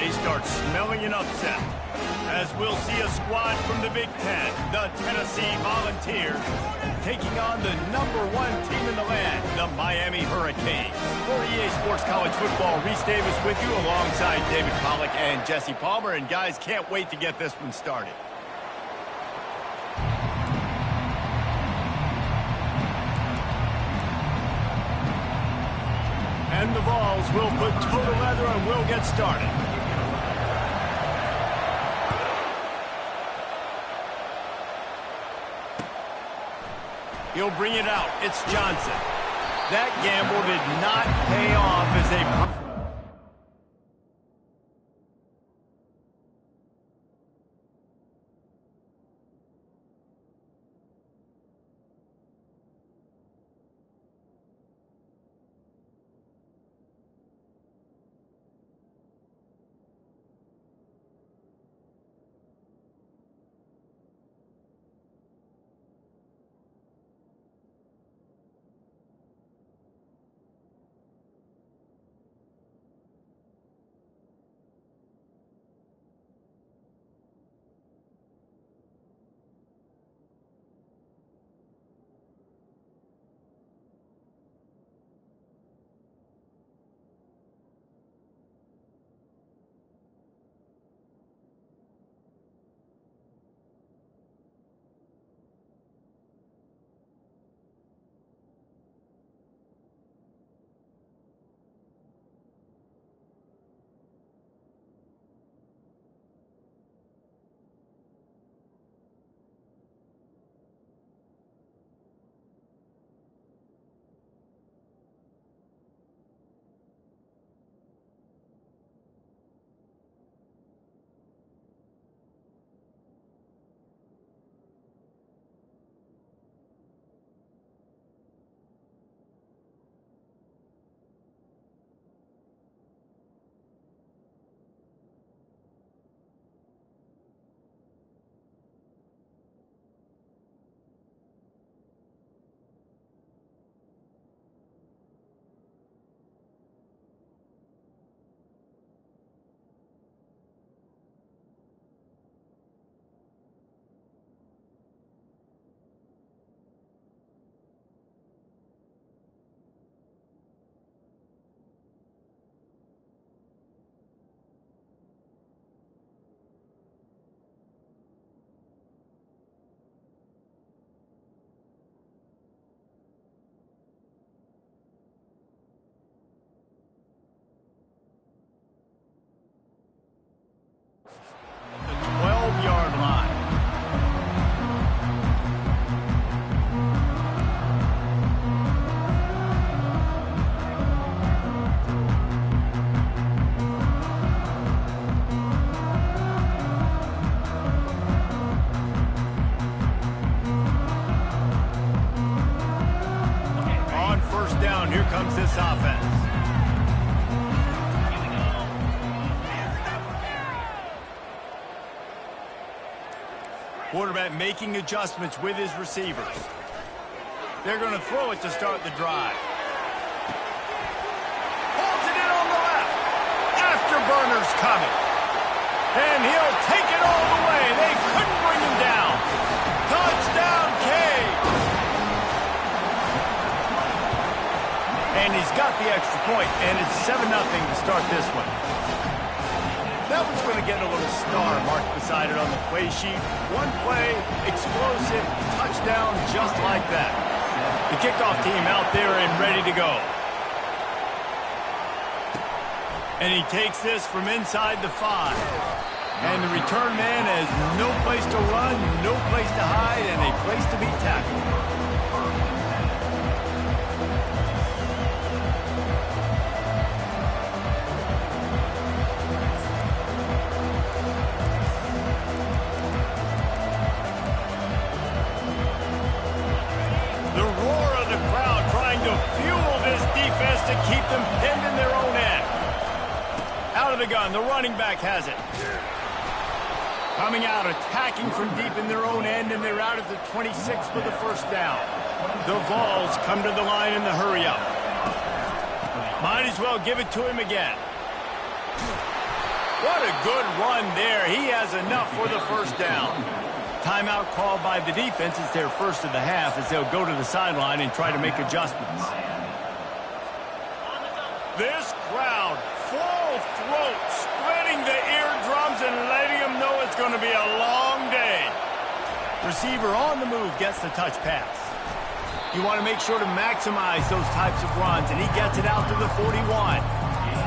they start smelling an upset. As we'll see a squad from the Big Ten, the Tennessee Volunteers, taking on the #1 team in the land, the Miami Hurricanes. For EA Sports College Football, Reese Davis with you alongside David Pollack and Jesse Palmer. And guys, can't wait to get this one started. And the Vols will put total leather and we'll get started. He'll bring it out. It's Johnson. That gamble did not pay off as they... Here comes this offense. Quarterback making adjustments with his receivers. They're going to throw it to start the drive. Holds it in on the left. Afterburner's coming. And he'll take it all the way. They couldn't bring him down. Touchdown, Cade. And he's got the extra point, and it's 7-0 to start this one. That one's going to get a little star marked beside it on the play sheet. One play, explosive, touchdown, just like that. The kickoff team out there and ready to go. And he takes this from inside the 5. And the return man has no place to run, no place to hide, and a place to be tackled. To keep them pinned in their own end. Out of the gun, the running back has it. Coming out, attacking from deep in their own end, and they're out at the 26 for the first down. The Vols come to the line in the hurry up. Might as well give it to him again. What a good run there. He has enough for the first down. Timeout called by the defense. It's their first of the half as they'll go to the sideline and try to make adjustments. This crowd, full throat, splitting the eardrums and letting them know it's going to be a long day. Receiver on the move gets the touch pass. You want to make sure to maximize those types of runs, and he gets it out to the 41.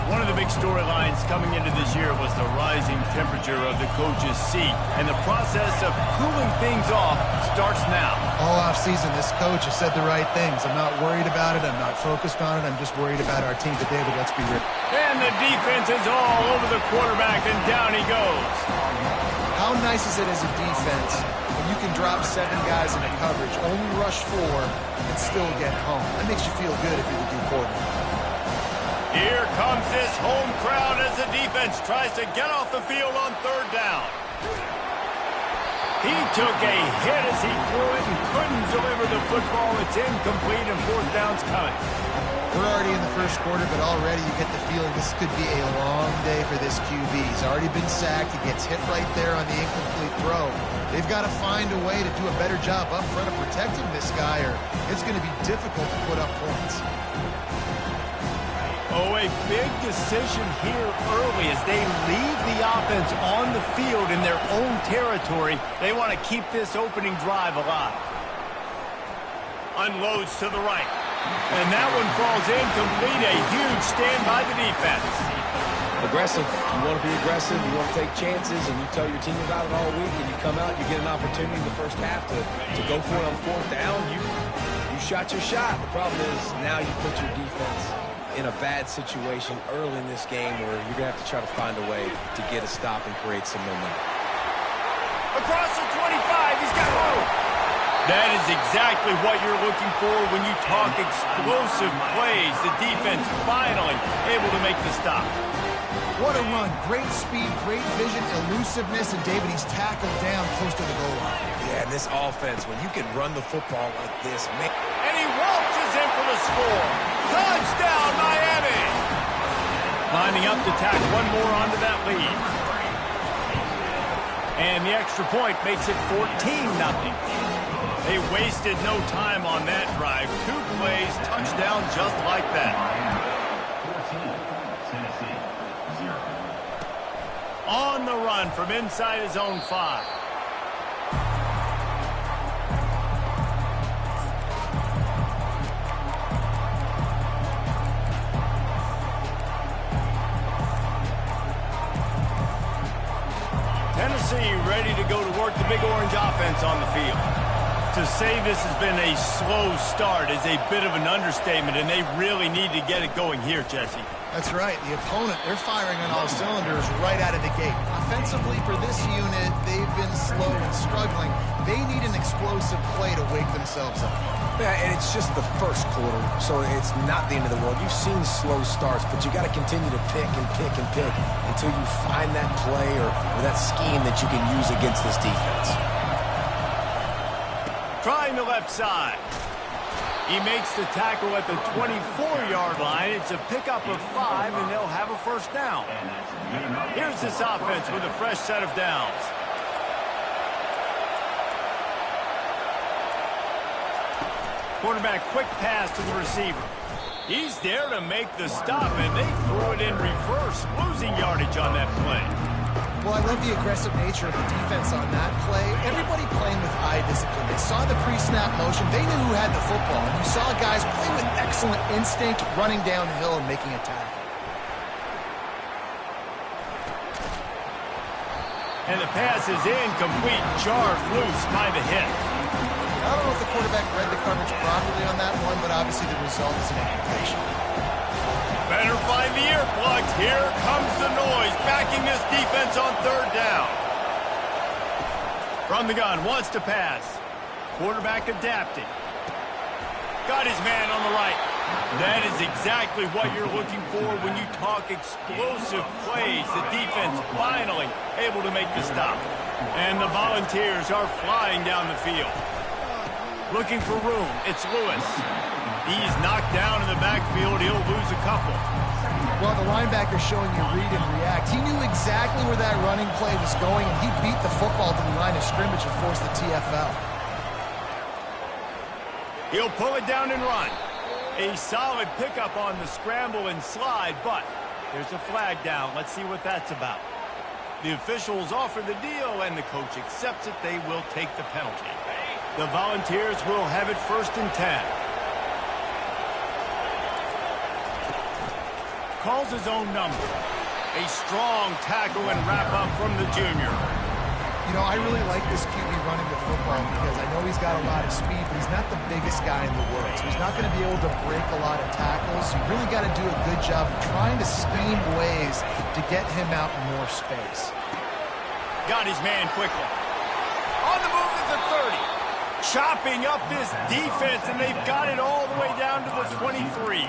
One of the big storylines coming into this year was the rising temperature of the coach's seat, and the process of cooling things off starts now. All offseason, this coach has said the right things. I'm not worried about it. I'm not focused on it. I'm just worried about our team today, but let's be real. And the defense is all over the quarterback, and down he goes. How nice is it as a defense when you can drop 7 guys into coverage, only rush 4, and still get home? That makes you feel good if you're the D coordinator. Here comes this home crowd as the defense tries to get off the field on third down. He took a hit as he threw it and couldn't deliver the football. It's incomplete and fourth down's coming. We're already in the first quarter, but already you get the feeling this could be a long day for this QB. He's already been sacked. He gets hit right there on the incomplete throw. They've got to find a way to do a better job up front of protecting this guy, or it's going to be difficult to put up points. Oh, a big decision here early as they leave the offense on the field in their own territory. They want to keep this opening drive alive. Unloads to the right. And that one falls incomplete. A huge stand by the defense. Aggressive. You want to be aggressive. You want to take chances, and you tell your team about it all week, and you come out, you get an opportunity in the first half to go for it on fourth down. You shot your shot. The problem is now you put your defense in a bad situation early in this game where you're going to have to try to find a way to get a stop and create some momentum. Across the 25, he's got room. That is exactly what you're looking for when you talk explosive plays. The defense finally able to make the stop. What a run. Great speed, great vision, elusiveness, and David, he's tackled down close to the goal line. Yeah, and this offense, when you can run the football like this, man. And he waltzes in for the score. Touchdown, Miami! Lining up to tack one more onto that lead. And the extra point makes it 14-0. They wasted no time on that drive. 2 plays, touchdown just like that. On the run from inside his own 5. Tennessee ready to go to work the Big Orange offense on the field. To say this has been a slow start is a bit of an understatement, and they really need to get it going here, Jesse. That's right. The opponent, they're firing on all cylinders right out of the gate. Offensively, for this unit, they've been slow and struggling. They need an explosive play to wake themselves up. Yeah, and it's just the first quarter, so it's not the end of the world. You've seen slow starts, but you got to continue to pick and pick and pick until you find that play or that scheme that you can use against this defense. Trying the left side. He makes the tackle at the 24-yard line. It's a pickup of 5, and they'll have a first down. Here's this offense with a fresh set of downs. Quarterback quick pass to the receiver. He's there to make the stop, and they threw it in reverse, losing yardage on that play. Well, I love the aggressive nature of the defense on that play. Everybody playing with eye discipline. They saw the pre-snap motion. They knew who had the football. And you saw guys play with excellent instinct, running downhill and making a tackle. And the pass is incomplete, jarred loose by the hit. I don't know if the quarterback read the coverage properly on that one, but obviously the result is an incompletion. Better find the earplugs. Here comes the noise, backing this defense on third down. From the gun, wants to pass. Quarterback adapting. Got his man on the right. That is exactly what you're looking for when you talk explosive plays. The defense finally able to make the stop. And the Volunteers are flying down the field. Looking for room. It's Lewis. He's knocked down in the backfield. He'll lose a couple. Well, the linebacker's showing you read and react. He knew exactly where that running play was going, and he beat the football to the line of scrimmage and forced the TFL. He'll pull it down and run. A solid pickup on the scramble and slide, but there's a flag down. Let's see what that's about. The officials offer the deal, and the coach accepts it. They will take the penalty. The Volunteers will have it 1st and 10. Calls his own number. A strong tackle and wrap-up from the junior. You know, I really like this QB running the football because I know he's got a lot of speed, but he's not the biggest guy in the world. So he's not going to be able to break a lot of tackles. You really got to do a good job of trying to scheme ways to get him out in more space. Got his man quickly. On the move at the 30. Chopping up this defense, and they've got it all the way down to the 23.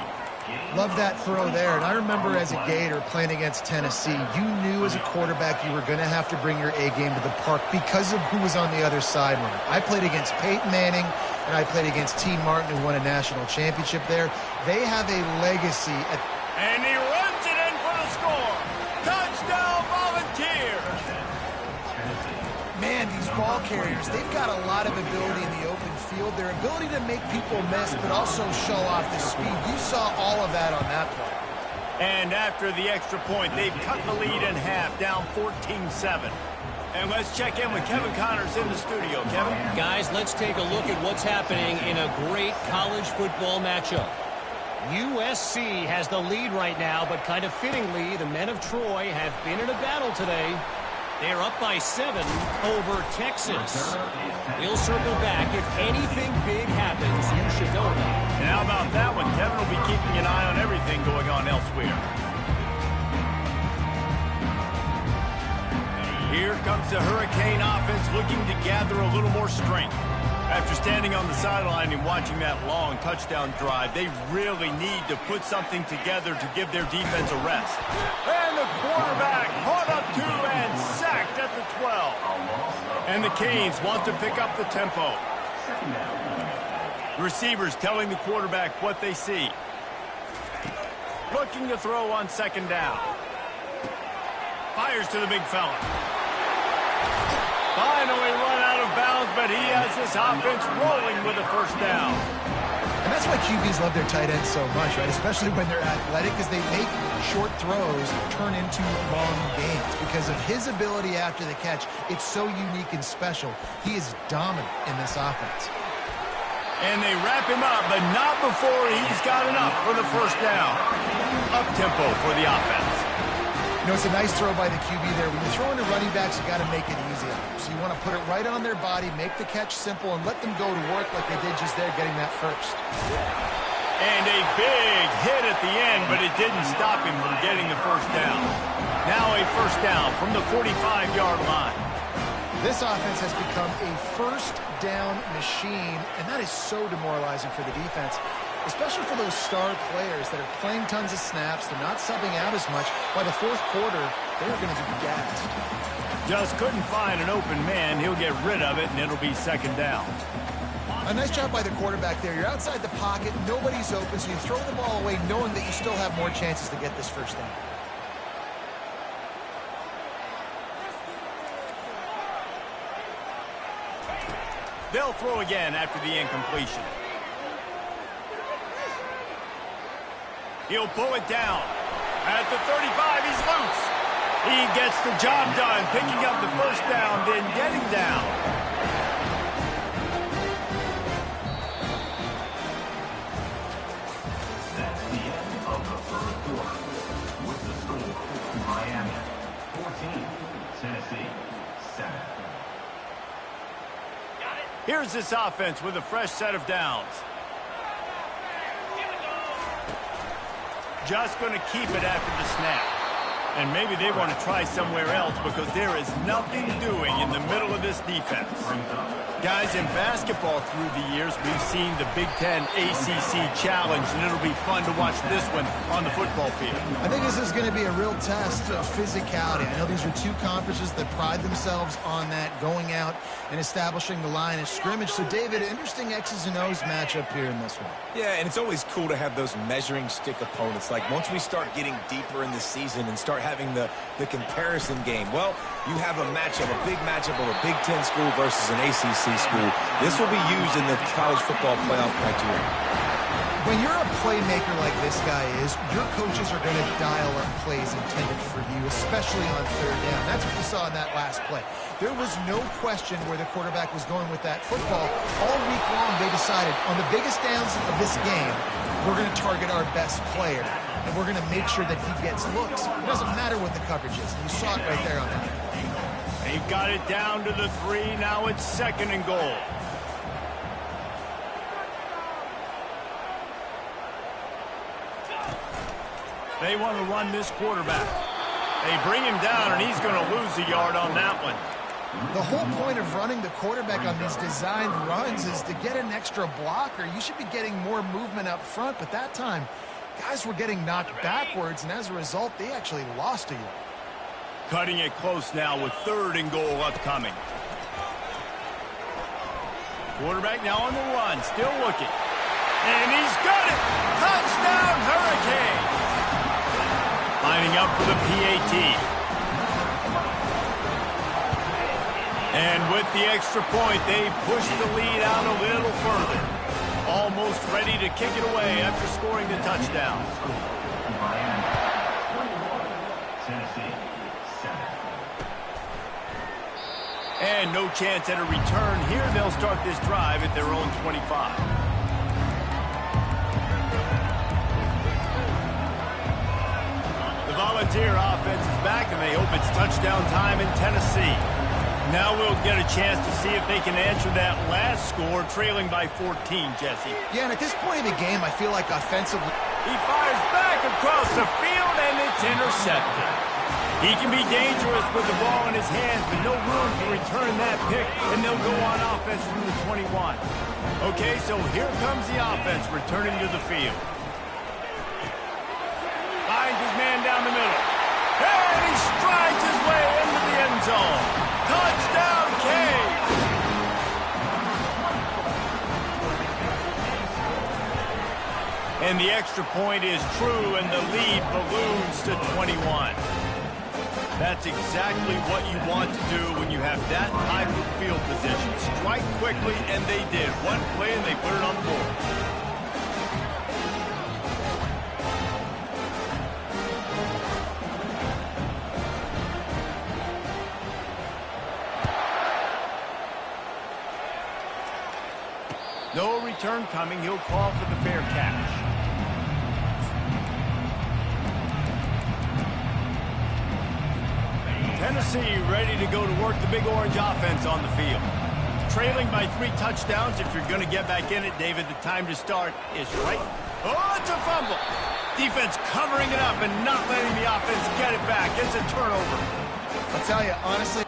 Love that throw there. And I remember as a Gator playing against Tennessee, you knew as a quarterback you were going to have to bring your A game to the park because of who was on the other sideline. I played against Peyton Manning, and I played against T. Martin, who won a national championship there. They have a legacy. And he runs it in for the score. Touchdown, Volunteers. Man, these ball carriers, they've got a lot of ability in the open field. Their ability to make people miss, but also show off the speed. You saw all of that on that play. And after the extra point, they've cut the lead in half, down 14-7. And let's check in with Kevin Connors in the studio. Kevin? Guys, let's take a look at what's happening in a great college football matchup. USC has the lead right now, but kind of fittingly, the men of Troy have been in a battle today. They're up by 7 over Texas. We'll circle back. If anything big happens, you should know that. And how about that one? Kevin will be keeping an eye on everything going on elsewhere. Here comes the Hurricane offense looking to gather a little more strength. After standing on the sideline and watching that long touchdown drive, they really need to put something together to give their defense a rest. And the quarterback caught up to and sacked at the 12. And the Canes want to pick up the tempo. Receivers telling the quarterback what they see. Looking to throw on 2nd down. Fires to the big fella. Finally run out of bounds, but he has this offense rolling with a 1st down. And that's why QBs love their tight ends so much, right? Especially when they're athletic, because they make short throws turn into long gains. Because of his ability after the catch, it's so unique and special. He is dominant in this offense. And they wrap him up, but not before he's got enough for the 1st down. Up-tempo for the offense. You know, it's a nice throw by the QB there. When you're throwing to running backs, you got to make it easy on them. So you want to put it right on their body, make the catch simple, and let them go to work like they did just there, getting that 1st. And a big hit at the end, but it didn't stop him from getting the 1st down. Now a 1st down from the 45-yard line. This offense has become a 1st down machine, and that is so demoralizing for the defense, especially for those star players that are playing tons of snaps. They're not subbing out as much. By the 4th quarter, they're going to be gassed. Just couldn't find an open man. He'll get rid of it, and it'll be 2nd down. A nice job by the quarterback there. You're outside the pocket. Nobody's open, so you throw the ball away knowing that you still have more chances to get this 1st down. They'll throw again after the incompletion. He'll pull it down. At the 35, he's loose. He gets the job done, picking up the 1st down, then getting down. That's the end of the 1st quarter. With the score, Miami 14, Tennessee 7. Here's this offense with a fresh set of downs. Just going to keep it after the snap. And maybe they want to try somewhere else because there is nothing doing in the middle of this defense. Guys, in basketball through the years, we've seen the Big Ten ACC Challenge, and it'll be fun to watch this one on the football field. I think this is going to be a real test of physicality. I know these are two conferences that pride themselves on that, going out and establishing the line of scrimmage. So, David, interesting X's and O's matchup here in this one. Yeah, and it's always cool to have those measuring stick opponents. Like, once we start getting deeper in the season and start having the comparison game, well, you have a matchup, a big matchup of a Big Ten school versus an ACC school. This will be used in the college football playoff criteria. When you're a playmaker like this guy is, your coaches are going to dial up plays intended for you, especially on third down. That's what you saw in that last play. There was no question where the quarterback was going with that football. All week long, they decided, on the biggest downs of this game, we're going to target our best player, and we're going to make sure that he gets looks. It doesn't matter what the coverage is. You saw it right there on that. They've got it down to the 3. Now it's 2nd and goal. They want to run this quarterback. They bring him down, and he's going to lose a yard on that one. The whole point of running the quarterback on these designed runs is to get an extra blocker. You should be getting more movement up front, but that time, guys were getting knocked backwards, and as a result, they actually lost a yard. Cutting it close now with 3rd and goal upcoming. Quarterback now on the run, still looking. And he's got it! Touchdown, Hurricane! Lining up for the PAT. And with the extra point, they push the lead out a little further. Almost ready to kick it away after scoring the touchdown. Miami, 21. Tennessee, 7. And no chance at a return here. They'll start this drive at their own 25. Volunteer offense is back, and they hope it's touchdown time in Tennessee. Now we'll get a chance to see if they can answer that last score, trailing by 14, Jesse. Yeah, and at this point in the game, I feel like offensively... He fires back across the field, and it's intercepted. He can be dangerous with the ball in his hands, but no room to return that pick, and they'll go on offense from the 21. Okay, so here comes the offense returning to the field. Finds his man down the middle. And he strides his way into the end zone. Touchdown, Cade! And the extra point is true, and the lead balloons to 21. That's exactly what you want to do when you have that type of field position. Strike quickly, and they did. One play, and they put it on the board. No return coming. He'll call for the fair catch. Tennessee ready to go to work the Big Orange offense on the field. Trailing by 3 touchdowns. If you're going to get back in it, David, the time to start is right. Oh, it's a fumble. Defense covering it up and not letting the offense get it back. It's a turnover. I'll tell you, honestly,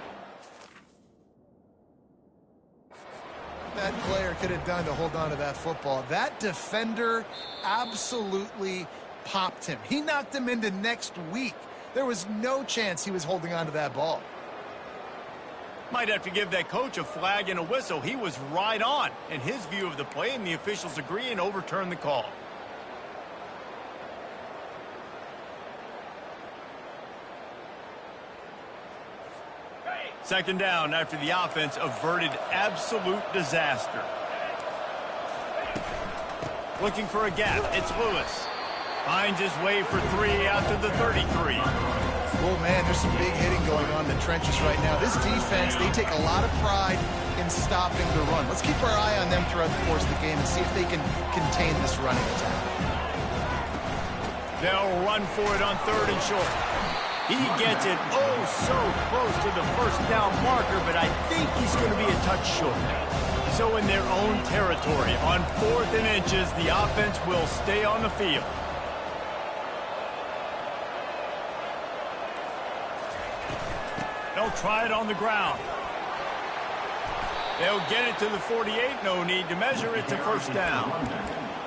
that player could have done to hold on to that football. That defender absolutely popped him. He knocked him into next week. There was no chance he was holding on to that ball. Might have to give that coach a flag and a whistle. He was right on in his view of the play, and the officials agree and overturn the call. Second down after the offense averted absolute disaster. Looking for a gap. It's Lewis. Finds his way for 3 out to the 33. Oh, man, there's some big hitting going on in the trenches right now. This defense, they take a lot of pride in stopping the run. Let's keep our eye on them throughout the course of the game and see if they can contain this running attack. They'll run for it on 3rd and short. He gets it oh so close to the first down marker, but I think he's going to be a touch short. So in their own territory, on 4th and inches, the offense will stay on the field. They'll try it on the ground. They'll get it to the 48. No need to measure it to first down.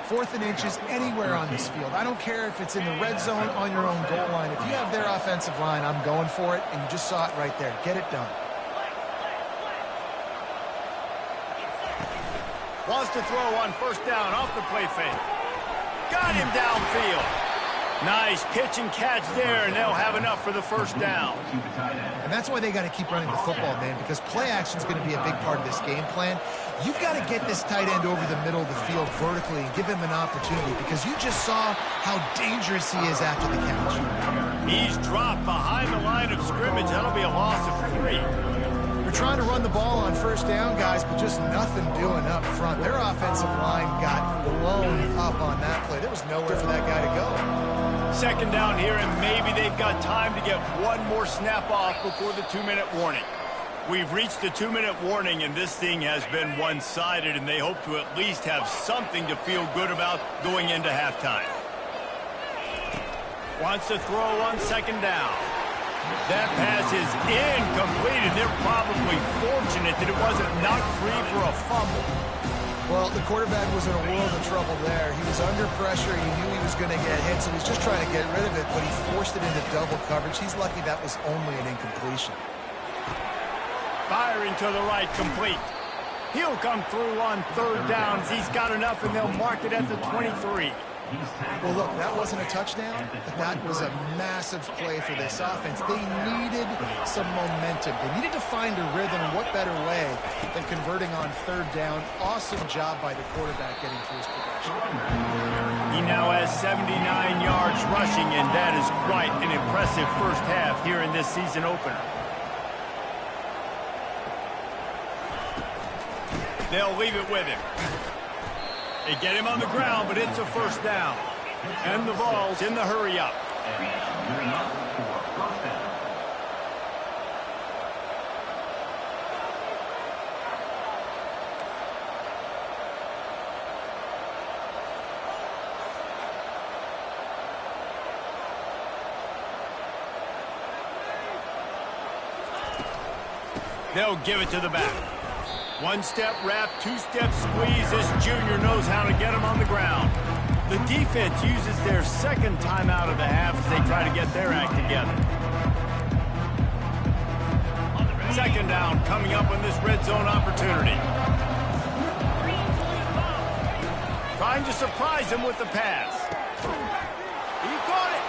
4th and inches anywhere on this field. I don't care if it's in the red zone on your own goal line. If you have their offensive line, I'm going for it, and you just saw it right there. Get it done. Wants to throw on first down off the play fake. Got him downfield. Nice pitch and catch there, and they'll have enough for the first down. And that's why they got to keep running the football, man, because play action is going to be a big part of this game plan. You've got to get this tight end over the middle of the field vertically and give him an opportunity, because you just saw how dangerous he is after the catch. He's dropped behind the line of scrimmage. That'll be a loss of 3. We're trying to run the ball on first down, guys, but just nothing doing up front. Their offensive line got blown up on that play. There was nowhere for that guy to go. Second down here, and maybe they've got time to get one more snap off before the 2-minute warning. We've reached the 2-minute warning, and this thing has been one-sided, and they hope to at least have something to feel good about going into halftime. Wants to throw on second down. That pass is incomplete, and they're probably fortunate that it wasn't knocked free for a fumble. Well, the quarterback was in a world of trouble there. He was under pressure. He knew he was going to get hit, so he was just trying to get rid of it, but he forced it into double coverage. He's lucky that was only an incompletion. Firing to the right, complete. He'll come through on third downs. He's got enough, and they'll mark it at the 23. Well, look, that wasn't a touchdown, but that was a massive play for this offense. They needed some momentum. They needed to find a rhythm, and what better way than converting on third down. Awesome job by the quarterback getting through his progression. He now has 79 yards rushing, and that is quite an impressive first half here in this season opener. They'll leave it with him. They get him on the ground, but it's a first down. And the ball's in the hurry-up. They'll give it to the back. One-step wrap, two-step squeeze. This junior knows how to get him on the ground. The defense uses their second timeout of the half as they try to get their act together. Second down coming up on this red zone opportunity. Trying to surprise him with the pass. He caught it.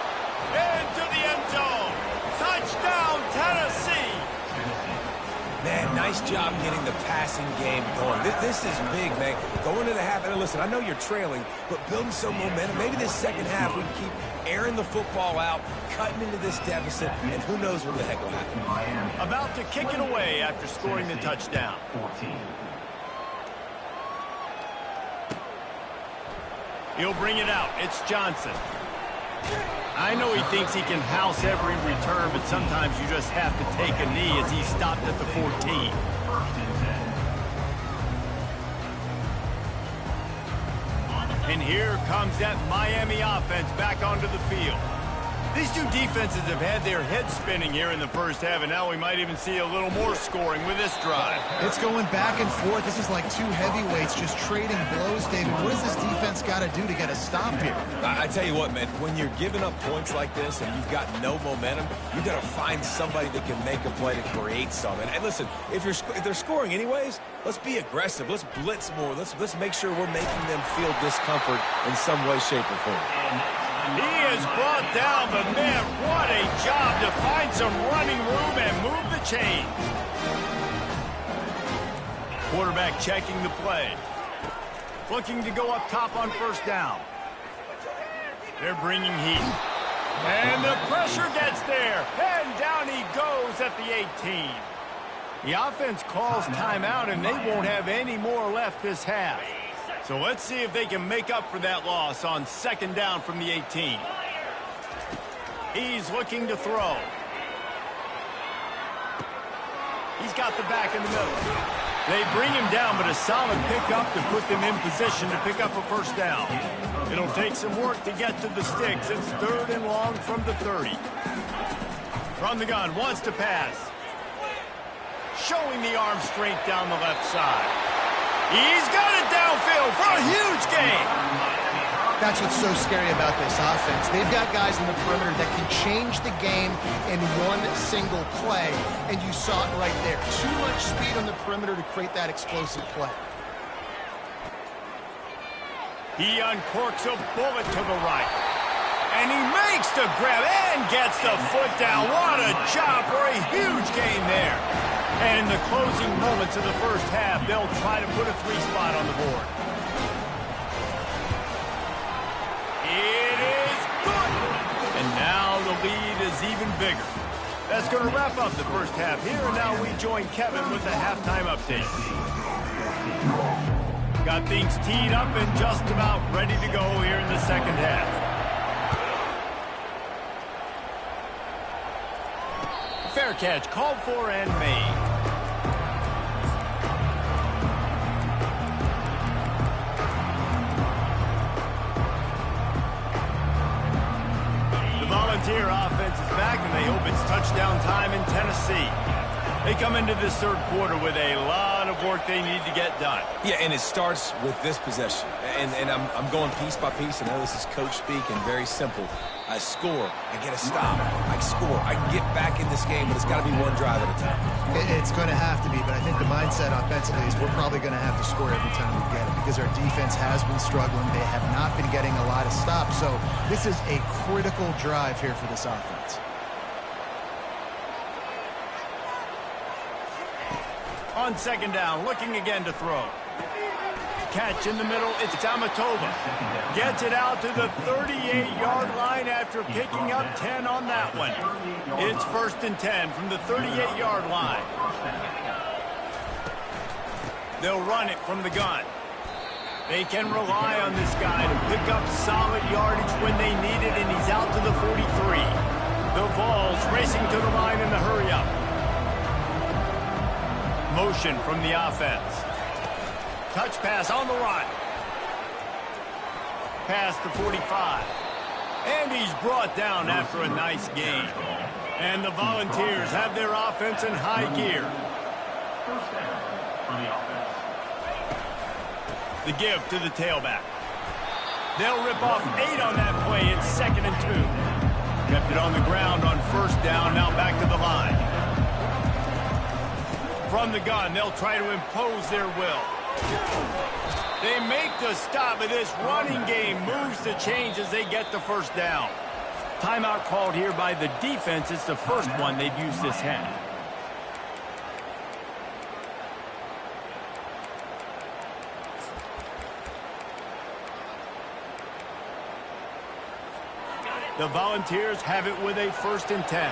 Into the end zone. Touchdown, Tennessee. Man, nice job getting the passing game going. This is big, man. Going into the half, and listen, I know you're trailing, but building some momentum. Maybe this second half we can keep airing the football out, cutting into this deficit, and who knows what the heck will happen. About to kick it away after scoring the touchdown. 14. He'll bring it out. It's Johnson. I know he thinks he can house every return, but sometimes you just have to take a knee as he stopped at the 14. And here comes that Miami offense back onto the field. These two defenses have had their heads spinning here in the first half, and now we might even see a little more scoring with this drive. It's going back and forth. This is like two heavyweights just trading blows, David. What does this defense got to do to get a stop here? I tell you what, man, when you're giving up points like this and you've got no momentum, you've got to find somebody that can make a play to create something. And listen, if they're scoring anyways, let's be aggressive. Let's blitz more. Let's make sure we're making them feel discomfort in some way, shape, or form. He is brought down, but man, what a job to find some running room and move the chains. Quarterback checking the play. Looking to go up top on first down. They're bringing heat. And the pressure gets there. And down he goes at the 18. The offense calls timeout, and they won't have any more left this half. So let's see if they can make up for that loss on second down from the 18. He's looking to throw. He's got the back in the middle. They bring him down, but a solid pickup to put them in position to pick up a first down. It'll take some work to get to the sticks. It's third and long from the 30. From the gun, wants to pass. showing the arm strength down the left side. He's got it downfield for a huge gain. That's what's so scary about this offense. They've got guys in the perimeter that can change the game in one single play, and you saw it right there. Too much speed on the perimeter to create that explosive play. He uncorks a bullet to the right. And he makes the grab and gets the foot down. What a job for a huge gain there. And in the closing moments of the first half, they'll try to put a 3-spot on the board. It is good. And now the lead is even bigger. That's going to wrap up the first half here. And now we join Kevin with the halftime update. Got things teed up and just about ready to go here in the second half. Fair catch called for and made. The Volunteer offense is back, and they hope it's touchdown time in Tennessee. They come into this third quarter with a lot of work they need to get done. Yeah, and it starts with this possession. And I'm going piece by piece. I know this is coach speak and very simple. I score, I get a stop, I score, I can get back in this game, but it's got to be one drive at a time. It's going to have to be, but I think the mindset offensively is we're probably going to have to score every time we get it because our defense has been struggling. They have not been getting a lot of stops, so this is a critical drive here for this offense. On second down, looking again to throw. Catch in the middle, it's Tamatova. Gets it out to the 38-yard line after picking up 10 on that one. It's 1st and 10 from the 38-yard line. They'll run it from the gun. They can rely on this guy to pick up solid yardage when they need it, and he's out to the 43. The Vols racing to the line in the hurry-up. Motion from the offense. Touch pass on the run. Past the 45. And he's brought down after a nice gain. And the Volunteers have their offense in high gear. First down for the offense. The give to the tailback. They'll rip off 8 on that play. It's 2nd and 2. Kept it on the ground on first down. Now back to the line. From the gun, they'll try to impose their will. They make the stop, but this running game moves the chains as they get the first down. Timeout called here by the defense. It's the first one they've used this half. The Volunteers have it with a 1st and 10.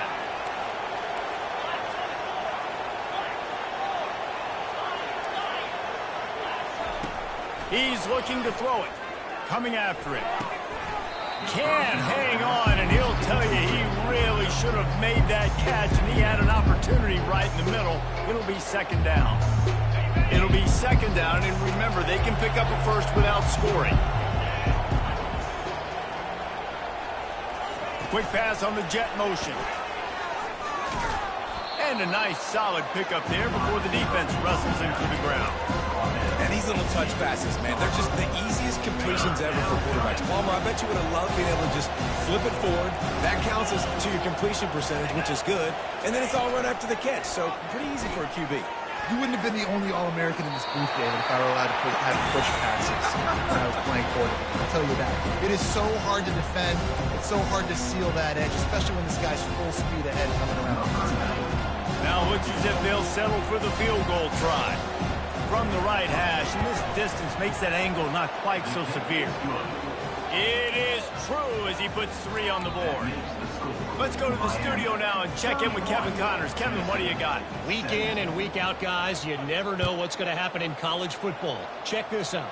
He's looking to throw it. Coming after it. Can't hang on, and he'll tell you he really should have made that catch, and he had an opportunity right in the middle. It'll be 2nd down. It'll be 2nd down, and remember, they can pick up a first without scoring. Quick pass on the jet motion. And a nice solid pickup there before the defense wrestles him to the ground. And these little touch passes, man, they're just the easiest completions ever for quarterbacks. Palmer, I bet you would have loved being able to just flip it forward. That counts as to your completion percentage, which is good. And then it's all run after the catch, so pretty easy for a QB. You wouldn't have been the only All-American in this booth, David, if I were allowed to have push passes when I was playing quarterback. I'll tell you that. It is so hard to defend. It's so hard to seal that edge, especially when this guy's full speed ahead coming around the outside. Now looks as if they'll settle for the field goal try. From the right hash, and this distance makes that angle not quite so severe. It is true as he puts 3 on the board. Let's go to the studio now and check in with Kevin Connors. Kevin, what do you got? Week in and week out, guys, you never know what's going to happen in college football. Check this out.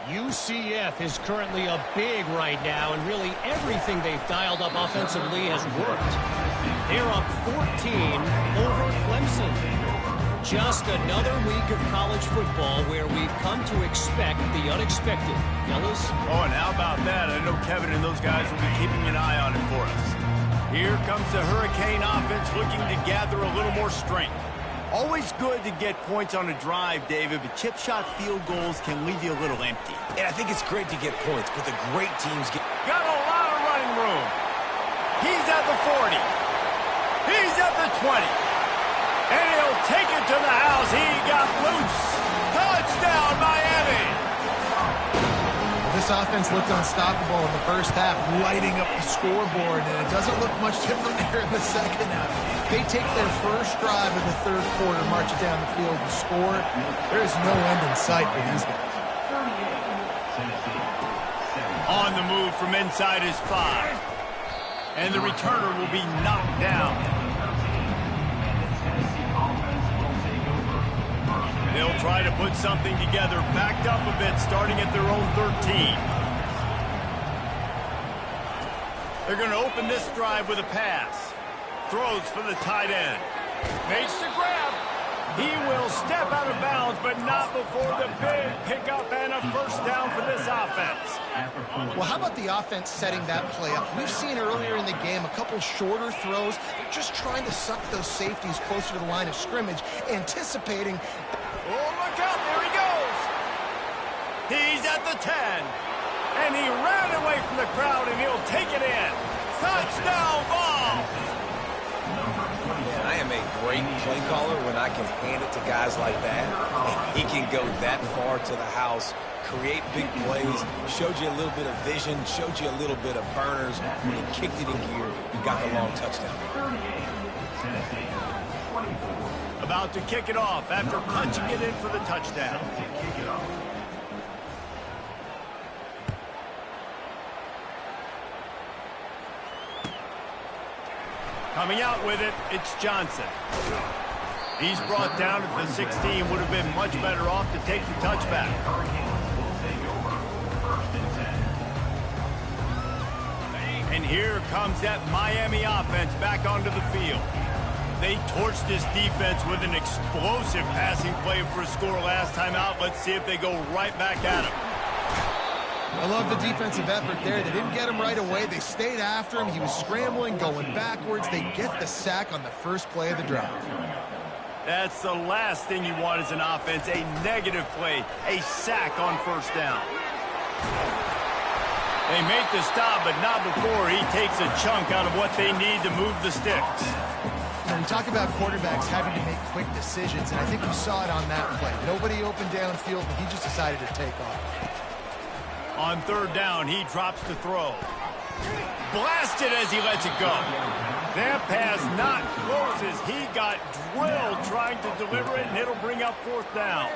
UCF is currently a big right now, and really everything they've dialed up offensively has worked. They're up 14 over Clemson. Just another week of college football where we've come to expect the unexpected. Fellas? Oh, and how about that? I know Kevin and those guys will be keeping an eye on it for us. Here comes the Hurricane offense looking to gather a little more strength. Always good to get points on a drive, David, but chip shot field goals can leave you a little empty. And I think it's great to get points, but the great teams get... Got a lot of running room. He's at the 40. He's at the 20. And he'll take it to the house. He got loose. Touchdown, Miami. This offense looked unstoppable in the first half, lighting up the scoreboard, and it doesn't look much different here in the second half. They take their first drive of the third quarter, march it down the field and score. There is no end in sight for these guys. On the move from inside his 5. And the returner will be knocked down. They'll try to put something together, backed up a bit, starting at their own 13. They're going to open this drive with a pass. Throws for the tight end. Makes the grab. He will step out of bounds, but not before the big pickup and a first down for this offense. Well, how about the offense setting that play up? We've seen earlier in the game a couple shorter throws. They're just trying to suck those safeties closer to the line of scrimmage, anticipating. Oh, look out. There he goes. He's at the 10. And he ran away from the crowd, and he'll take it in. Touchdown ball. Man, I am a great play caller when I can hand it to guys like that. And he can go that far to the house, create big plays, showed you a little bit of vision, showed you a little bit of burners. When he kicked it in gear, he got the long touchdown. About to kick it off after punching it in for the touchdown. Coming out with it, it's Johnson. He's brought down at the 16. Would have been much better off to take the touchback. And here comes that Miami offense back onto the field. They torched this defense with an explosive passing play for a score last time out. Let's see if they go right back at him. I love the defensive effort there. They didn't get him right away. They stayed after him. He was scrambling, going backwards. They get the sack on the first play of the drive. That's the last thing you want as an offense, a negative play, a sack on first down. They make the stop, but not before he takes a chunk out of what they need to move the sticks. When we talk about quarterbacks having to make quick decisions, and I think you saw it on that play. Nobody opened downfield, but he just decided to take off. On third down, he drops to throw. Blasted as he lets it go. That pass not close as he got drilled trying to deliver it, and it'll bring up fourth down.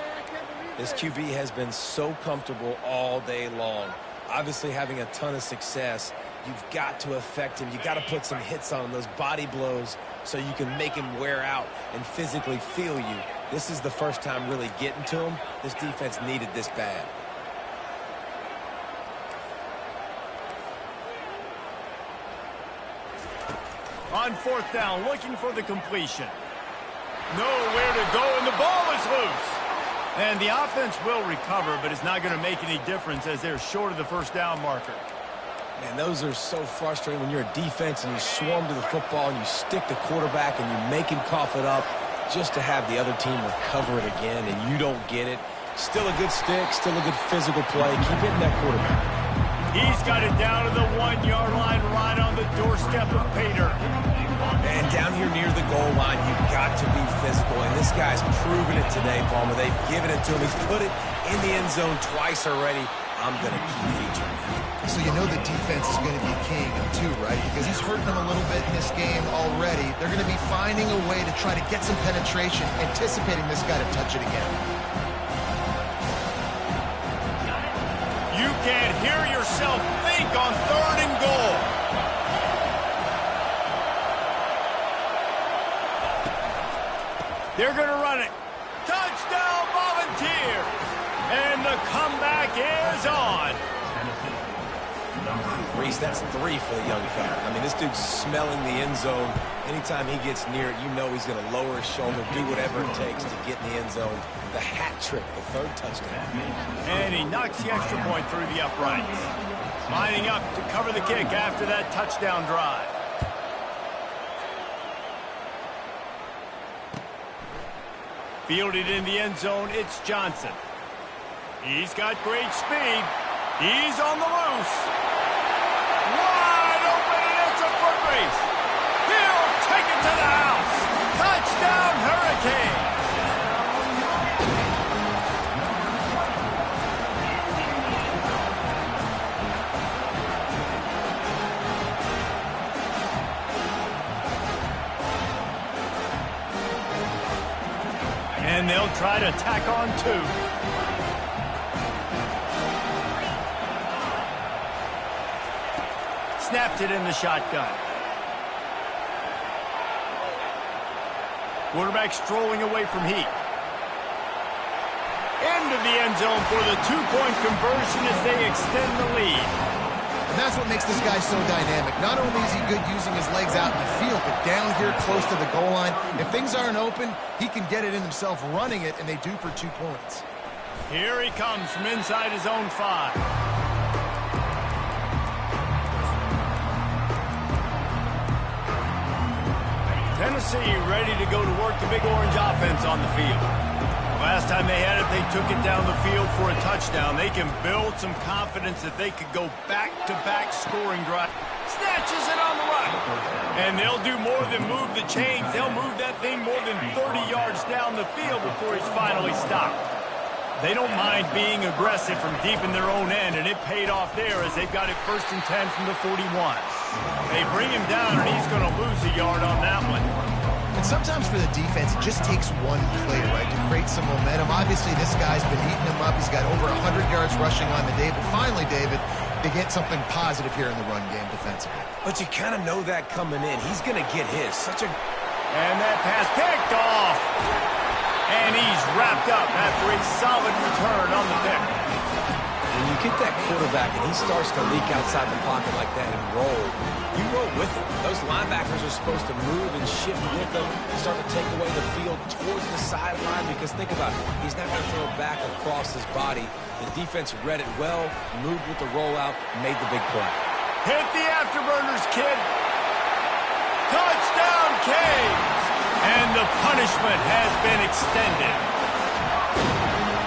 This QB has been so comfortable all day long. Obviously having a ton of success. You've got to affect him. You've got to put some hits on him, those body blows, so you can make him wear out and physically feel you. This is the first time really getting to him. This defense needed this bad. On fourth down, looking for the completion. Nowhere to go, and the ball is loose. And the offense will recover, but it's not going to make any difference as they're short of the first down marker. Man, those are so frustrating when you're a defense and you swarm to the football and you stick the quarterback and you make him cough it up just to have the other team recover it again and you don't get it. Still a good stick, still a good physical play. Keep hitting that quarterback. He's got it down to the 1 yard line right on the doorstep of Pater. And down here near the goal line, you've got to be physical. And this guy's proven it today, Palmer. They've given it to him. He's put it in the end zone twice already. I'm going to keep featuring him. So you know the defense is going to be keying him too, right? Because he's hurting them a little bit in this game already. They're going to be finding a way to try to get some penetration, anticipating this guy to touch it again. You can't hear yourself think on third and goal. They're going to run it. Touchdown, Volunteer. And the comeback is on. Reese, that's 3 for the young fella. I mean, this dude's smelling the end zone. Anytime he gets near it, you know he's going to lower his shoulder, do whatever it takes to get in the end zone. The hat trick, the third touchdown. And he knocks the extra point through the uprights. Lining up to cover the kick after that touchdown drive. Fielded in the end zone, it's Johnson. He's got great speed. He's on the loose. Wide open, and it's a foot race. He'll take it to the house. Touchdown, Hurricanes. And they'll try to tack on 2. Snapped it in the shotgun. Quarterback strolling away from heat. Into the end zone for the 2-point conversion as they extend the lead. And that's what makes this guy so dynamic. Not only is he good using his legs out in the field, but down here close to the goal line, if things aren't open, he can get it in himself running it, and they do for 2 points. Here he comes from inside his own 5. Tennessee ready to go to work the Big Orange offense on the field. Last time they had it, they took it down the field for a touchdown. They can build some confidence that they could go back-to-back scoring drive. Snatches it on the run. And they'll do more than move the chains. They'll move that thing more than 30 yards down the field before he's finally stopped. They don't mind being aggressive from deep in their own end, and it paid off there as they've got it 1st and 10 from the 41. They bring him down, and he's going to lose a yard on that one. And sometimes for the defense, it just takes one play, right, to create some momentum. Obviously, this guy's been eating him up. He's got over 100 yards rushing on the day. But finally, David, they get something positive here in the run game defensively. But you kind of know that coming in. He's going to get his. And that pass picked off. And he's wrapped up after a solid return on the pick. When you get that quarterback and he starts to leak outside the pocket like that and roll, you roll with him. Those linebackers are supposed to move and shift with them, start to take away the field towards the sideline, because think about it, he's not going to throw it back across his body. The defense read it well, moved with the rollout, made the big play. Hit the afterburners, kid. Touchdown, Canes. And the punishment has been extended.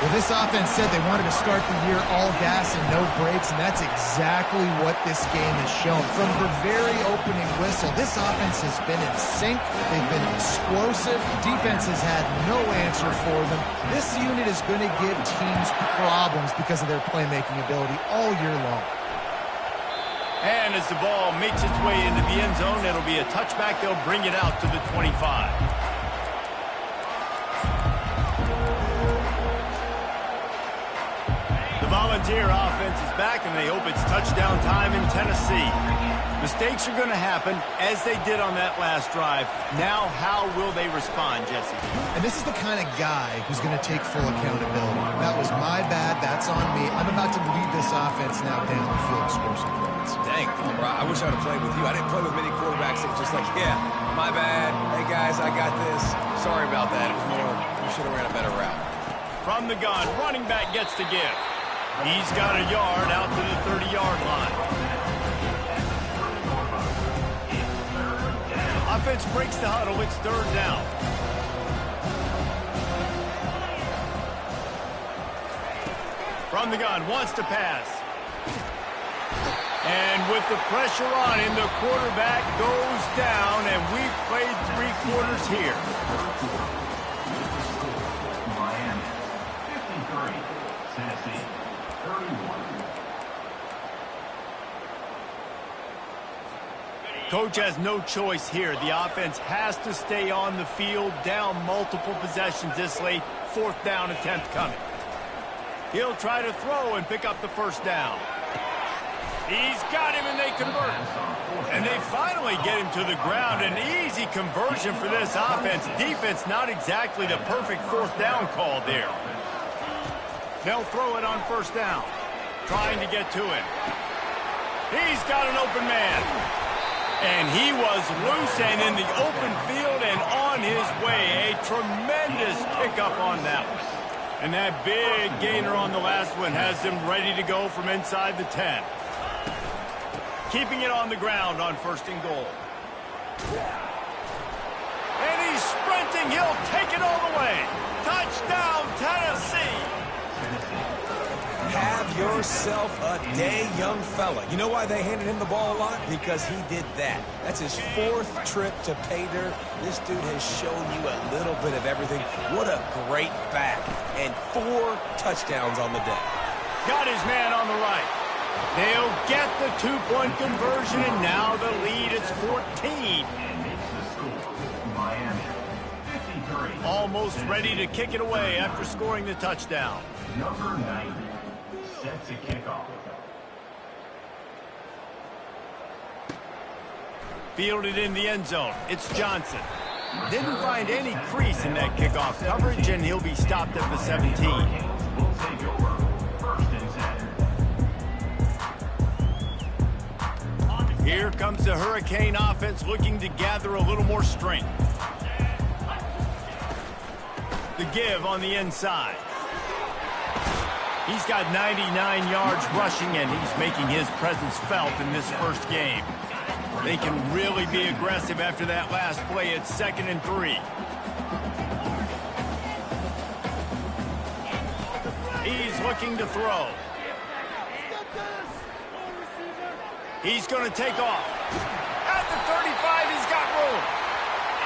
Well, this offense said they wanted to start the year all gas and no brakes, and that's exactly what this game has shown. From the very opening whistle, this offense has been in sync. They've been explosive. Defense has had no answer for them. This unit is going to give teams problems because of their playmaking ability all year long. And as the ball makes its way into the end zone, it'll be a touchback. They'll bring it out to the 25. The Volunteer offense is back, and they hope it's touchdown time in Tennessee. Mistakes are going to happen, as they did on that last drive. Now, how will they respond, Jesse? And this is the kind of guy who's going to take full accountability. That was my bad. That's on me. I'm about to lead this offense now down the field to score some points. Dang, bro, I wish I would have played with you. I didn't play with many quarterbacks that were just like, yeah, my bad. Hey, guys, I got this. Sorry about that. It was more, we should have ran a better route. From the gun, running back gets to give. He's got a yard out to the 30-yard line. Offense breaks the huddle. It's 3rd down. From the gun, wants to pass. And with the pressure on him, the quarterback goes down, and we've played 3 quarters here. Miami, 53. Tennessee, 31. Coach has no choice here. The offense has to stay on the field, down multiple possessions this late. 4th down attempt coming. He'll try to throw and pick up the 1st down. He's got him, and they convert. And they finally get him to the ground. An easy conversion for this offense. Defense not exactly the perfect 4th down call there. They'll throw it on 1st down. Trying to get to him. He's got an open man. And he was loose and in the open field and on his way. A tremendous pickup on that one. And that big gainer on the last one has them ready to go from inside the 10. Keeping it on the ground on 1st and goal. And he's sprinting. He'll take it all the way. Touchdown, Tennessee! Have yourself a day, young fella. You know why they handed him the ball a lot? Because he did that. That's his 4th trip to pay dirt. This dude has shown you a little bit of everything. What a great back. And 4 touchdowns on the day. Got his man on the right. They'll get the 2-point conversion, and now the lead is 14. And it's the score. Miami, 53. Almost ready to kick it away after scoring the touchdown. Number 90 sets a kickoff. Fielded in the end zone. It's Johnson. Didn't find any crease in that kickoff coverage, and he'll be stopped at the 17. Will take over. First and 10. Here comes the Hurricane offense looking to gather a little more strength. The give on the inside. He's got 99 yards rushing, and he's making his presence felt in this first game. They can really be aggressive after that last play. It's 2nd and 3. He's looking to throw. He's going to take off. At the 35, he's got room.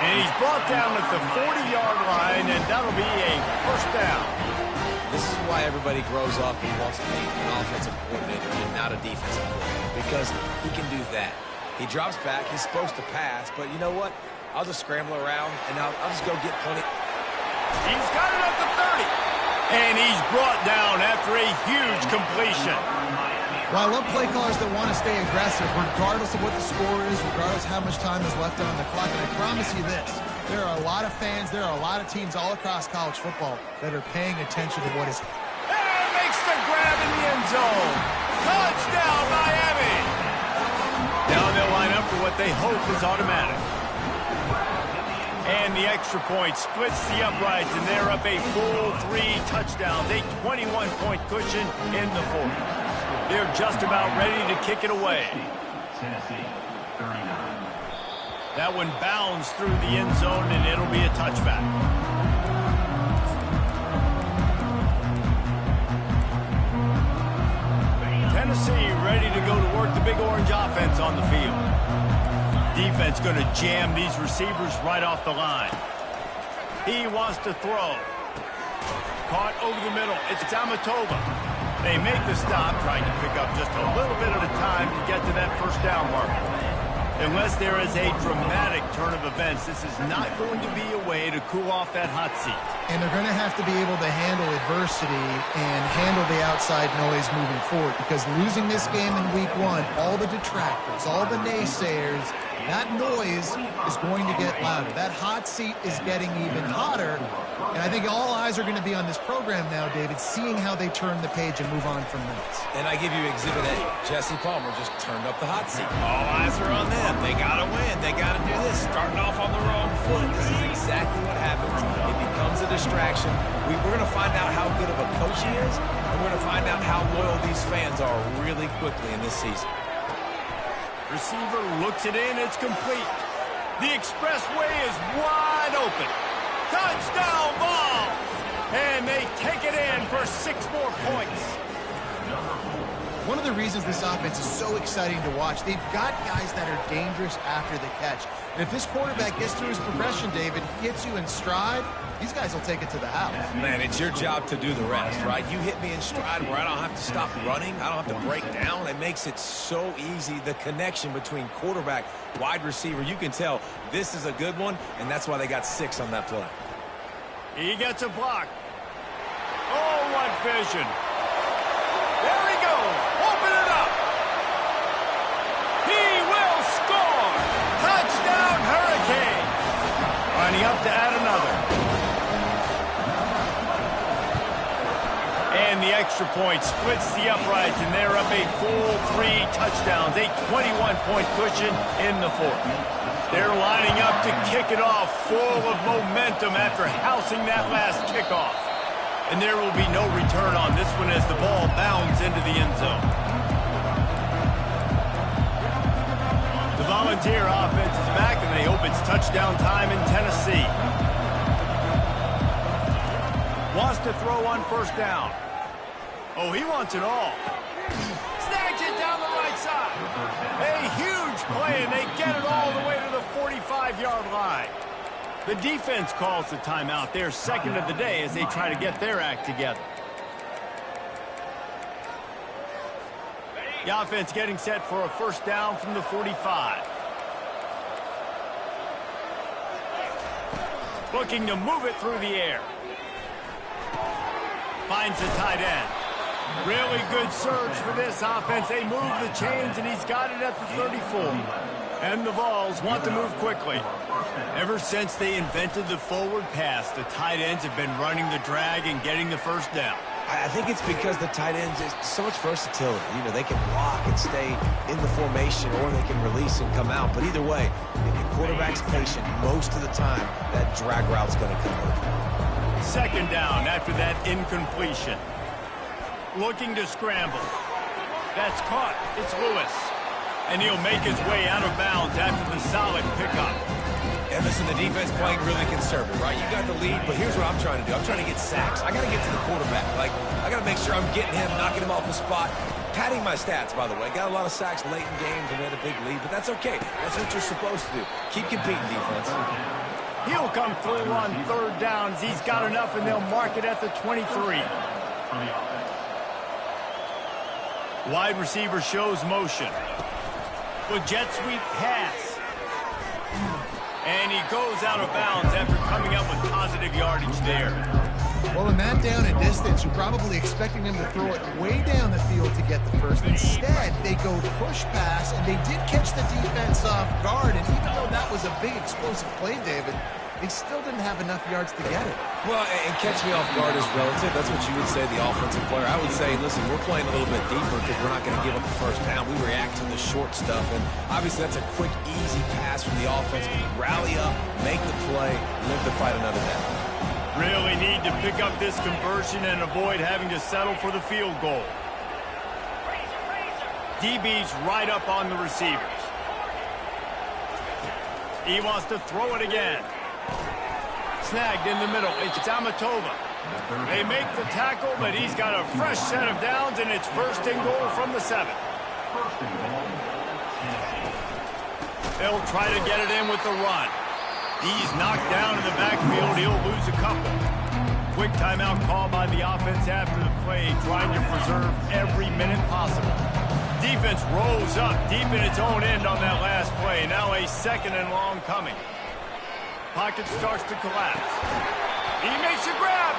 And he's brought down at the 40-yard line, and that'll be a first down. This is why everybody grows up and wants to be an offensive coordinator and not a defensive coordinator, because he can do that. He drops back. He's supposed to pass, but you know what? I'll just scramble around, and I'll just go get plenty. He's got it at the 30. And he's brought down after a huge completion. Well, I love play callers that want to stay aggressive, regardless of what the score is, regardless of how much time is left on the clock. And I promise you this, there are a lot of fans, there are a lot of teams all across college football that are paying attention to what is. And makes the grab in the end zone. Touchdown, Miami. Now they'll line up for what they hope is automatic. And the extra point splits the uprights, and they're up a full 3 touchdowns, a 21-point cushion in the 4th. They're just about ready to kick it away. Tennessee, 39. That one bounds through the end zone, and it'll be a touchback. Tennessee ready to go to work the Big Orange offense on the field. Defense going to jam these receivers right off the line. He wants to throw. Caught over the middle. It's Tamatova. They make the stop, trying to pick up just a little bit at a time to get to that first down marker. Unless there is a dramatic turn of events, this is not going to be a way to cool off that hot seat. And they're going to have to be able to handle adversity and handle the outside noise moving forward, because losing this game in week 1, all the detractors, all the naysayers, that noise is going to get louder. That hot seat is getting even hotter. And I think all eyes are going to be on this program now, David, seeing how they turn the page and move on from this. And I give you Exhibit A. Jesse Palmer just turned up the hot seat. All eyes are on them. They got to win. They got to do this. Starting off on the wrong foot. This is exactly what happens. It becomes a distraction. We're going to find out how good of a coach he is, and we're going to find out how loyal these fans are really quickly in this season. Receiver looks it in. It's complete. The expressway is wide open. Touchdown ball. And they take it in for 6 more points. One of the reasons this offense is so exciting to watch, they've got guys that are dangerous after the catch. And if this quarterback gets through his progression, David, gets you in stride, these guys will take it to the house. Man, it's your job to do the rest, right? You hit me in stride where I don't have to stop running. I don't have to break down. It makes it so easy. The connection between quarterback, wide receiver, you can tell this is a good one, and that's why they got 6 on that play. He gets a block. Oh, what vision. There he goes. Open it up. He will score. Touchdown, Hurricane. Lining up to add another. And the extra point splits the uprights, and they're up a full 3 touchdowns, a 21-point cushion in the 4th. They're lining up to kick it off, full of momentum after housing that last kickoff. And there will be no return on this one as the ball bounds into the end zone. The Volunteer offense is back, and they hope it's touchdown time in Tennessee. on first down. Oh, he wants it all. Snags it down the right side. A huge play, and they get it all the way to the 45-yard line. The defense calls the timeout. They're second of the day as they try to get their act together. The offense getting set for a first down from the 45. Looking to move it through the air. Finds the tight end. Really good surge for this offense. They move the chains, and he's got it at the 34. And the Vols want to move quickly. Ever since they invented the forward pass, the tight ends have been running the drag and getting the first down. I think it's because the tight ends is so much versatility. You know, they can block and stay in the formation, or they can release and come out. But either way, if your quarterback's patient, most of the time, that drag route's going to convert. Second down after that incompletion. Looking to scramble. That's caught. It's Lewis. And he'll make his way out of bounds after the solid pickup. And listen, the defense playing really conservative, right? You got the lead, but here's what I'm trying to do. I'm trying to get sacks. I got to get to the quarterback. Like, I got to make sure I'm getting him, knocking him off the spot. Padding my stats, by the way. Got a lot of sacks late in games and we had a big lead, but that's okay. That's what you're supposed to do. Keep competing, defense. He'll come through on third downs. He's got enough, and they'll mark it at the 23. Wide receiver shows motion. With jet sweep pass. And he goes out of bounds after coming up with positive yardage there. Well, in that down and distance, you're probably expecting them to throw it way down the field to get the first. Instead, they go push pass, and they did catch the defense off guard. And even though that was a big explosive play, David, they still didn't have enough yards to get it. Well, and catch me off guard is relative. That's what you would say, the offensive player. I would say, listen, we're playing a little bit deeper because we're not going to give up the first down. We react to the short stuff, and obviously that's a quick, easy pass from the offense. Rally up, make the play, live to fight another down. Really need to pick up this conversion and avoid having to settle for the field goal. DB's right up on the receivers. He wants to throw it again. Snagged in the middle. It's Amatova. They make the tackle, but he's got a fresh set of downs, and it's first and goal from the 7. They'll try to get it in with the run. He's knocked down in the backfield. He'll lose a couple. Quick timeout call by the offense after the play, trying to preserve every minute possible. Defense rolls up deep in its own end on that last play. Now a second and long coming. Pocket starts to collapse. He makes a grab.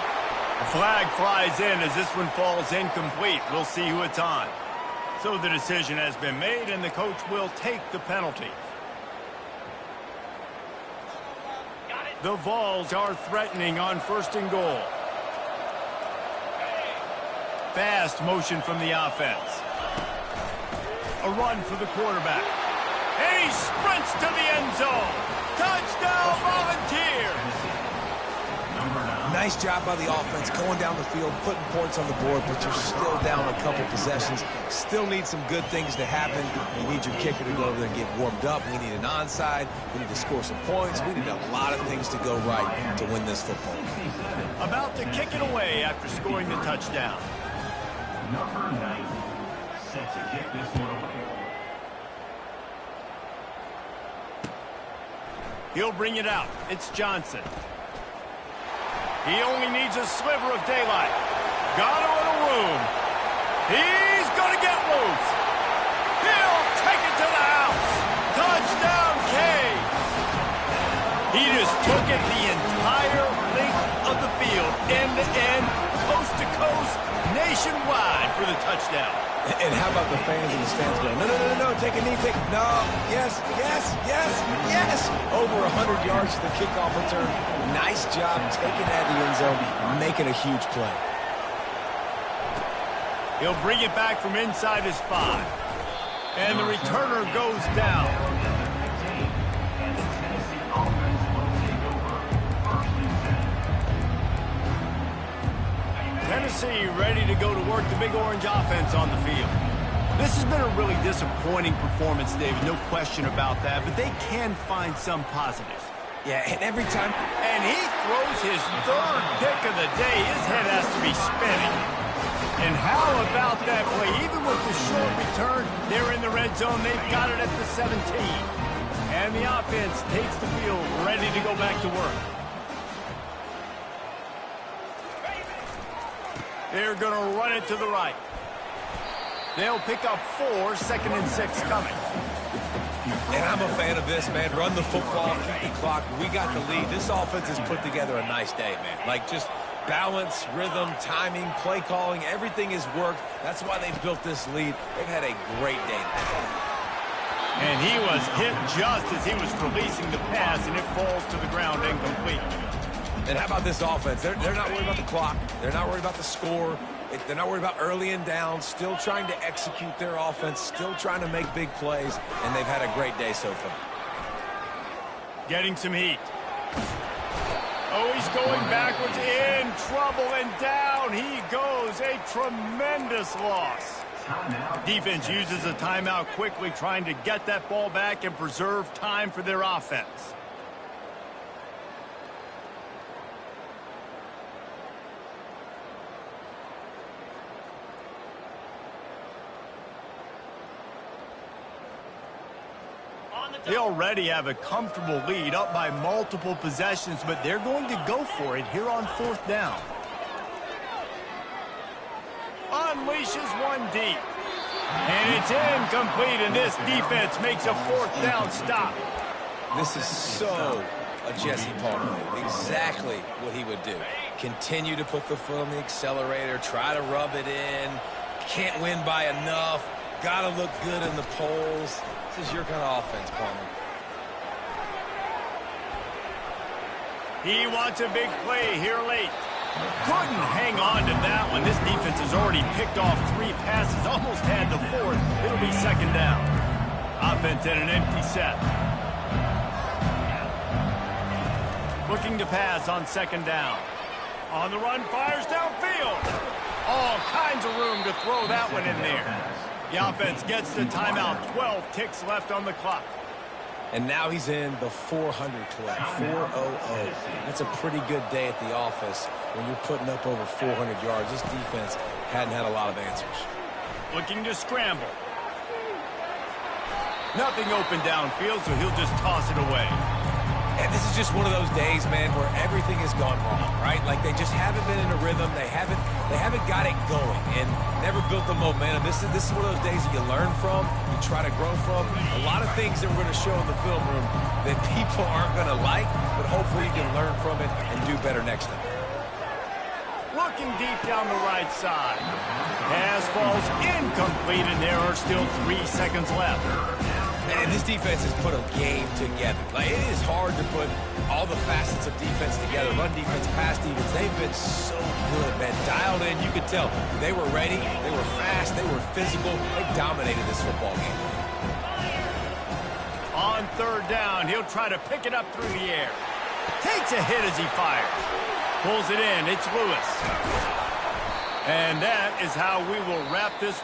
The flag flies in as this one falls incomplete. We'll see who it's on. So the decision has been made, and the coach will take the penalty. The Vols are threatening on first and goal. Fast motion from the offense. A run for the quarterback. And he sprints to the end zone. Touchdown, Volunteers! Nice job by the offense, going down the field, putting points on the board, but you're still down a couple possessions. Still need some good things to happen. You need your kicker to go over there and get warmed up. We need an onside. We need to score some points. We need a lot of things to go right to win this football game. About to kick it away after scoring the touchdown. Number 90, set to kick this one away. He'll bring it out. It's Johnson. He only needs a sliver of daylight. Got a little room. He's going to get loose. He'll take it to the house. Touchdown, Cade. He just took it the entire length of the field, end to end, coast to coast, nationwide for the touchdown. And how about the fans in the stands going, no, take a knee, no, yes, over 100 yards to the kickoff return. Nice job taking that to the end zone, making a huge play. He'll bring it back from inside his 5. And the returner goes down. Tennessee ready to go to work the Big Orange offense on the field. This has been a really disappointing performance, David, no question about that, but they can find some positives. Yeah, and every time... And he throws his third pick of the day. His head has to be spinning. And how about that play? Even with the short return, they're in the red zone. They've got it at the 17. And the offense takes the field, ready to go back to work. They're going to run it to the right. They'll pick up 4, 2nd and 6 coming. And I'm a fan of this, man. Run the football, keep the clock. We got the lead. This offense has put together a nice day, man. Like, just balance, rhythm, timing, play calling, everything has worked. That's why they've built this lead. They've had a great day today. And he was hit just as he was releasing the pass, and it falls to the ground incomplete. And how about this offense? They're not worried about the clock. They're not worried about the score. They're not worried about early and down. Still trying to execute their offense. Still trying to make big plays. And they've had a great day so far. Getting some heat. Oh, he's going backwards, in trouble, and down he goes. A tremendous loss. Defense uses a timeout quickly, trying to get that ball back and preserve time for their offense. They already have a comfortable lead, up by multiple possessions, but they're going to go for it here on 4th down. Unleashes one deep. And it's incomplete, and this defense makes a 4th down stop. This is so a Jesse Palmer. Exactly what he would do. Continue to put the foot on the accelerator, try to rub it in. Can't win by enough. Got to look good in the polls. This is your kind of offense, Palmer. He wants a big play here late. Couldn't hang on to that one. This defense has already picked off 3 passes, almost had the 4th. It'll be 2nd down. Offense in an empty set. Looking to pass on 2nd down. On the run, fires downfield. All kinds of room to throw that one in there. The offense gets the timeout. 12 ticks left on the clock. And now he's in the 400 club, 400. That's a pretty good day at the office when you're putting up over 400 yards. This defense hadn't had a lot of answers. Looking to scramble. Nothing open downfield, so he'll just toss it away. And this is just one of those days, man, where everything has gone wrong, right? Like they just haven't been in a rhythm. They haven't got it going and never built the momentum. This is one of those days that you learn from, you try to grow from. A lot of things that we're going to show in the film room that people aren't going to like, but hopefully you can learn from it and do better next time. Looking deep down the right side. Pass falls incomplete, and there are still 3 seconds left. And this defense has put a game together. Like, it is hard to put all the facets of defense together. Run defense, pass defense. They've been so good, man. Dialed in. You could tell they were ready. They were fast. They were physical. They dominated this football game. On 3rd down, he'll try to pick it up through the air. Takes a hit as he fires. Pulls it in. It's Lewis. And that is how we will wrap this